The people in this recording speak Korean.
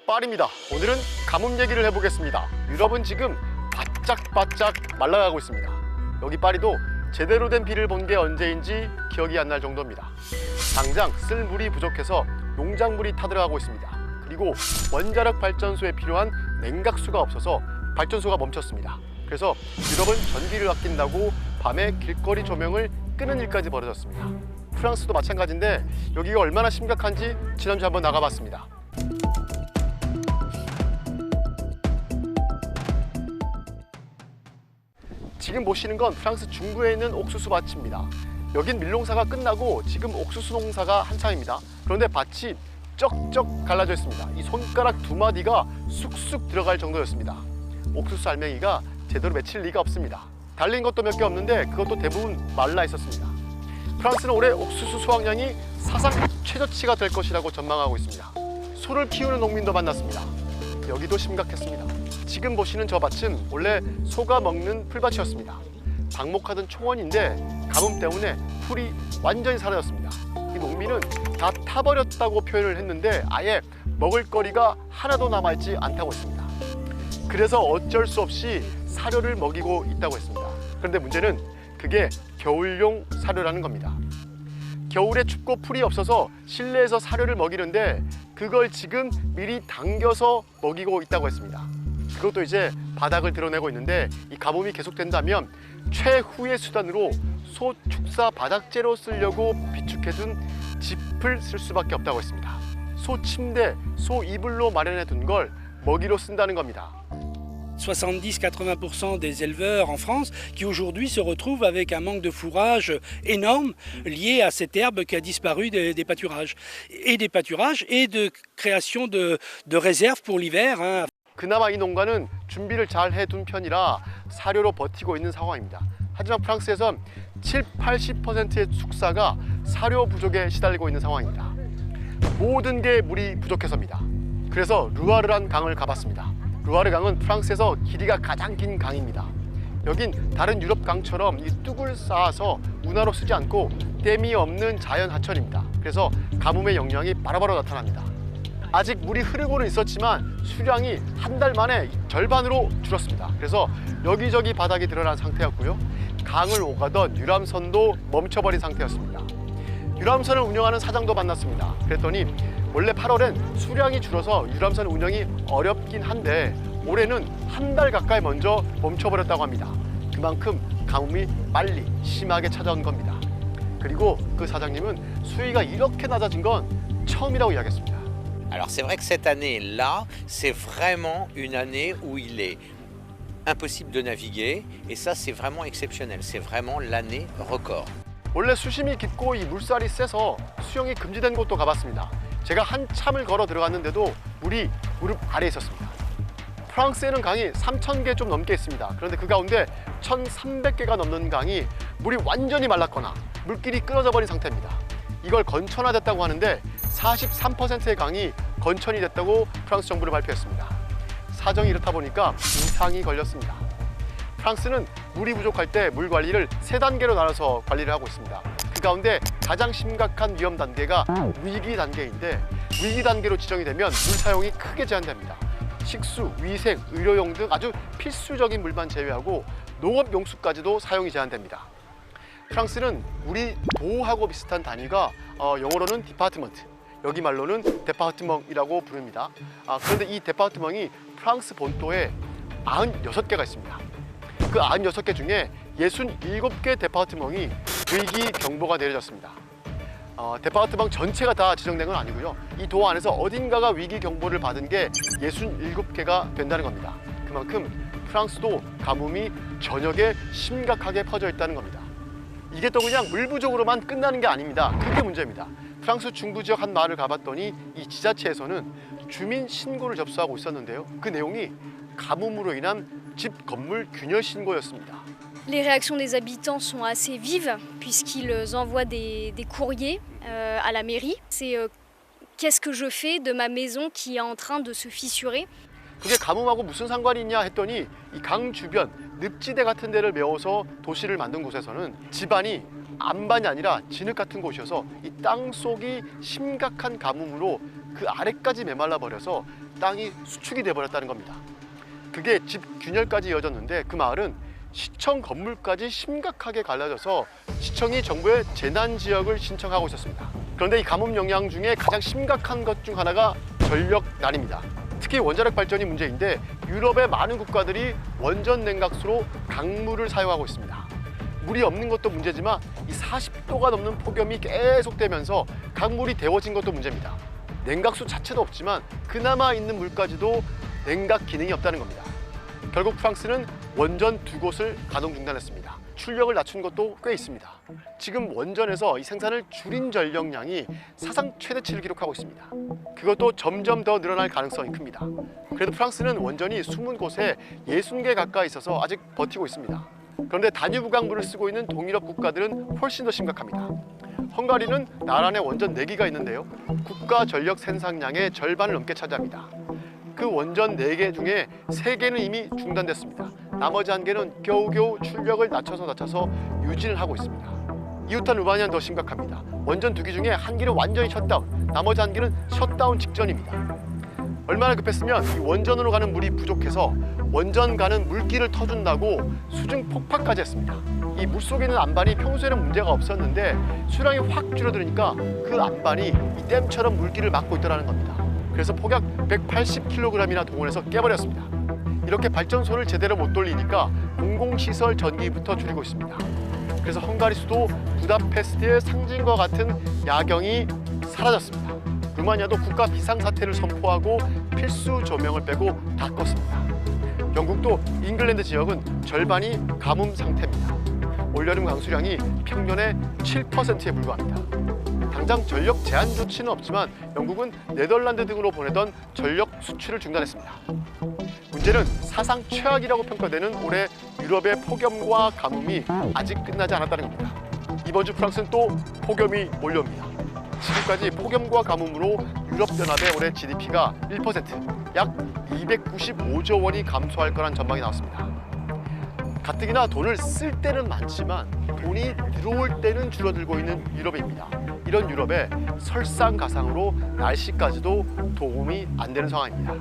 파리입니다. 오늘은 가뭄 얘기를 해보겠습니다. 유럽은 지금 바짝바짝 말라가고 있습니다. 여기 파리도 제대로 된 비를 본 게 언제인지 기억이 안 날 정도입니다. 당장 쓸 물이 부족해서 농작물이 타들어가고 있습니다. 그리고 원자력 발전소에 필요한 냉각수가 없어서 발전소가 멈췄습니다. 그래서 유럽은 전기를 아낀다고 밤에 길거리 조명을 끄는 일까지 벌어졌습니다. 프랑스도 마찬가지인데 여기가 얼마나 심각한지 지난주에 한번 나가봤습니다. 지금 보시는 건 프랑스 중부에 있는 옥수수 밭입니다. 여긴 밀농사가 끝나고 지금 옥수수 농사가 한창입니다. 그런데 밭이 쩍쩍 갈라져 있습니다. 이 손가락 두 마디가 쑥쑥 들어갈 정도였습니다. 옥수수 알맹이가 제대로 맺힐 리가 없습니다. 달린 것도 몇 개 없는데 그것도 대부분 말라 있었습니다. 프랑스는 올해 옥수수 수확량이 사상 최저치가 될 것이라고 전망하고 있습니다. 소를 키우는 농민도 만났습니다. 여기도 심각했습니다. 지금 보시는 저 밭은 원래 소가 먹는 풀밭이었습니다. 방목하던 초원인데 가뭄 때문에 풀이 완전히 사라졌습니다. 이 농민은 다 타버렸다고 표현을 했는데 아예 먹을거리가 하나도 남아있지 않다고 했습니다. 그래서 어쩔 수 없이 사료를 먹이고 있다고 했습니다. 그런데 문제는 그게 겨울용 사료라는 겁니다. 겨울에 춥고 풀이 없어서 실내에서 사료를 먹이는데 그걸 지금 미리 당겨서 먹이고 있다고 했습니다. 그것도 이제 바닥을 드러내고 있는데 이 가뭄이 계속된다면 최후의 수단으로 소 축사 바닥재로 쓰려고 비축해둔 짚을 쓸 수밖에 없다고 했습니다. 소 침대, 소 이불로 마련해 둔 걸 먹이로 쓴다는 겁니다. 70-80% des éleveurs en France qui aujourd'hui se retrouvent avec un manque de fourrage énorme lié à cette herbe qui a disparu des pâturages et de création de réserves pour l'hiver. 그나마 이 농가는 준비를 잘 해둔 편이라 사료로 버티고 있는 상황입니다. 하지만 프랑스에선 70-80%의 축사가 사료 부족에 시달리고 있는 상황입니다. 모든 게 물이 부족해서입니다. 그래서 루아르란 강을 가봤습니다. 루아르 강은 프랑스에서 길이가 가장 긴 강입니다. 여긴 다른 유럽 강처럼 이 뚝을 쌓아서 운하로 쓰지 않고 댐이 없는 자연 하천입니다. 그래서 가뭄의 영향이 바로바로 나타납니다. 아직 물이 흐르고는 있었지만 수량이 한 달 만에 절반으로 줄었습니다. 그래서 여기저기 바닥이 드러난 상태였고요. 강을 오가던 유람선도 멈춰버린 상태였습니다. 유람선을 운영하는 사장도 만났습니다. 그랬더니 원래 8월엔 수량이 줄어서 유람선 운영이 어렵긴 한데 올해는 한 달 가까이 먼저 멈춰버렸다고 합니다. 그만큼 가뭄이 빨리 심하게 찾아온 겁니다. 그리고 그 사장님은 수위가 이렇게 낮아진 건 처음이라고 이야기했습니다. Alors c'est vrai que cette année-là, c'est vraiment une année où il est impossible de naviguer et ça c'est vraiment exceptionnel, c'est vraiment l'année record. 원래 수심이 깊고 이 물살이 세서 수영이 금지된 곳도 가봤습니다. 제가 한참을 걸어 들어갔는데도 물이 무릎 아래에 있었습니다. 프랑스에는 강이 3,000개 좀 넘게 있습니다. 그런데 그 가운데 1,300개가 넘는 강이 물이 완전히 말랐거나 물길이 끊어져 버린 상태입니다. 이걸 건천화됐다고 하는데 43%의 강이 건천이 됐다고 프랑스 정부는 발표했습니다. 사정이 이렇다 보니까 이상이 걸렸습니다. 프랑스는 물이 부족할 때 물 관리를 3단계로 나눠서 관리를 하고 있습니다. 그 가운데 가장 심각한 위험 단계가 위기 단계인데 위기 단계로 지정이 되면 물 사용이 크게 제한됩니다. 식수, 위생, 의료용 등 아주 필수적인 물만 제외하고 농업 용수까지도 사용이 제한됩니다. 프랑스는 물이 보호하고 비슷한 단위가 영어로는 디파트먼트, 여기 말로는 데파르트멍이라고 부릅니다. 그런데 이 데파르트멍이 프랑스 본토에 96개가 있습니다. 그 96개 중에 67개 데파르트멍이 위기 경보가 내려졌습니다. 데파르트멍 전체가 다 지정된 건 아니고요. 이 도 안에서 어딘가가 위기 경보를 받은 게 67개가 된다는 겁니다. 그만큼 프랑스도 가뭄이 전역에 심각하게 퍼져 있다는 겁니다. 이게 또 그냥 물 부족으로만 끝나는 게 아닙니다. 그게 문제입니다. 프랑스 중부 지역 한 마을을 가봤더니 이 지자체에서는 주민 신고를 접수하고 있었는데요. 그 내용이 가뭄으로 인한 집 건물 균열 신고였습니다. Les réactions des habitants sont assez vives puisqu'ils envoient des courriers à la mairie. C'est qu'est-ce que je fais de ma maison qui est en train de se fissurer. 그게 가뭄하고 무슨 상관이 있냐 했더니 이 강 주변 늪지대 같은 데를 메워서 도시를 만든 곳에서는 집안이 안반이 아니라 진흙 같은 곳이어서 이 땅속이 심각한 가뭄으로 그 아래까지 메말라 버려서 땅이 수축이 돼버렸다는 겁니다. 그게 집 균열까지 이어졌는데 그 마을은 시청 건물까지 심각하게 갈라져서 시청이 정부에 재난지역을 신청하고 있었습니다. 그런데 이 가뭄 영향 중에 가장 심각한 것 중 하나가 전력난입니다. 특히 원자력 발전이 문제인데 유럽의 많은 국가들이 원전 냉각수로 강물을 사용하고 있습니다. 물이 없는 것도 문제지만 이 40도가 넘는 폭염이 계속되면서 강물이 데워진 것도 문제입니다. 냉각수 자체도 없지만 그나마 있는 물까지도 냉각 기능이 없다는 겁니다. 결국 프랑스는 원전 2곳을 가동 중단했습니다. 출력을 낮춘 것도 꽤 있습니다. 지금 원전에서 이 생산을 줄인 전력량이 사상 최대치를 기록하고 있습니다. 그것도 점점 더 늘어날 가능성이 큽니다. 그래도 프랑스는 원전이 20곳에 60개 가까이 있어서 아직 버티고 있습니다. 그런데 다뉴브 강물을 쓰고 있는 동유럽 국가들은 훨씬 더 심각합니다. 헝가리는 나라 내 원전 4기가 있는데요. 국가 전력 생산량의 절반을 넘게 차지합니다. 그 원전 4개 중에 3개는 이미 중단됐습니다. 나머지 1개는 겨우겨우 출력을 낮춰서 유지를 하고 있습니다. 이웃한 루마니아는 더 심각합니다. 원전 2기 중에 1기는 완전히 셧다운, 나머지 1기는 셧다운 직전입니다. 얼마나 급했으면 이 원전으로 가는 물이 부족해서 원전 가는 물길을 터준다고 수중 폭파까지 했습니다. 이 물속에 있는 안반이 평소에는 문제가 없었는데 수량이 확 줄어드니까 그 안반이 이 댐처럼 물길을 막고 있더라는 겁니다. 그래서 폭약 180kg이나 동원해서 깨버렸습니다. 이렇게 발전소를 제대로 못 돌리니까 공공시설 전기부터 줄이고 있습니다. 그래서 헝가리 수도 부다페스트의 상징과 같은 야경이 사라졌습니다. 루마니아도 국가 비상사태를 선포하고 필수 조명을 빼고 다 껐습니다. 영국도 잉글랜드 지역은 절반이 가뭄 상태입니다. 올여름 강수량이 평년의 7%에 불과합니다. 당장 전력 제한 조치는 없지만 영국은 네덜란드 등으로 보내던 전력 수출을 중단했습니다. 문제는 사상 최악이라고 평가되는 올해 유럽의 폭염과 가뭄이 아직 끝나지 않았다는 겁니다. 이번 주 프랑스는 또 폭염이 몰려옵니다. 지금까지 폭염과 가뭄으로 유럽연합의 올해 GDP가 1%, 약 295조 원이 감소할 거란 전망이 나왔습니다. 가뜩이나 돈을 쓸 때는 많지만 돈이 들어올 때는 줄어들고 있는 유럽입니다. 이런 유럽에 설상가상으로 날씨까지도 도움이 안 되는 상황입니다.